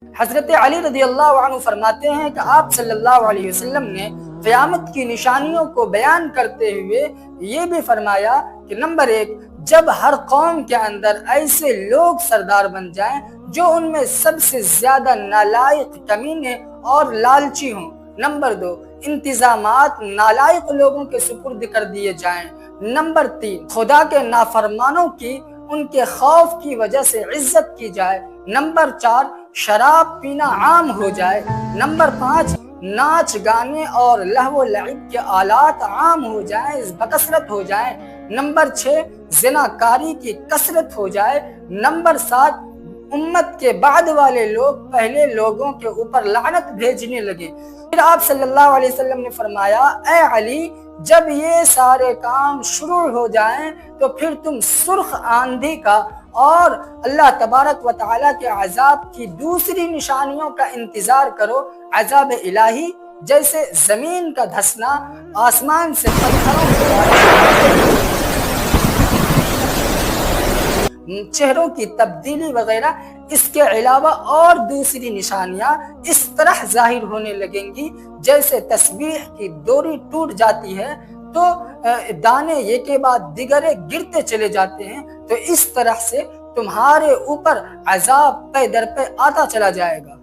حضرت علی رضی اللہ عنہ فرماتے ہیں کہ آپ صلی اللہ علیہ وسلم نے قیامت کی نشانیوں کو بیان کرتے ہوئے یہ بھی فرمایا کہ نمبر 1، جب ہر قوم کے اندر ایسے لوگ سردار بن جائیں جو ان میں سب سے زیادہ نالائق، کمینے اور لالچی ہوں۔ نمبر 2، انتظامات نالائق لوگوں کے سپرد کر دیے جائیں۔ نمبر 3، خدا کے نافرمانوں کی ان کے خوف کی وجہ سے عزت کی جائے۔ نمبر 4، شراب پینا عام ہو جائے۔ نمبر 5، ناچ گانے اور لہو و لعب کے آلات عام ہو جائیں، بکثرت ہو جائیں۔ نمبر 6، زناکاری کی کثرت ہو جائے۔ نمبر 7، امت کے بعد والے لوگ پہلے لوگوں کے اوپر لعنت بھیجنے لگے۔ پھر آپ صلی اللہ علیہ وسلم نے فرمایا، اے علی، جب یہ سارے کام شروع ہو جائیں تو پھر تم سرخ آندھی کا اور اللہ تبارک و تعالیٰ کے عذاب کی دوسری نشانیوں کا انتظار کرو۔ عذاب الہی جیسے زمین کا دھسنا، آسمان سے پتھروں کی بارش، چہروں کی تبدیلی وغیرہ۔ اس کے علاوہ اور دوسری نشانیاں اس طرح ظاہر ہونے لگیں گی جیسے تسبیح کی ڈوری ٹوٹ جاتی ہے تو دانے ایک کے بعد دیگرے گرتے چلے جاتے ہیں، تو اس طرح سے تمہارے اوپر عذاب پے در پے آتا چلا جائے گا۔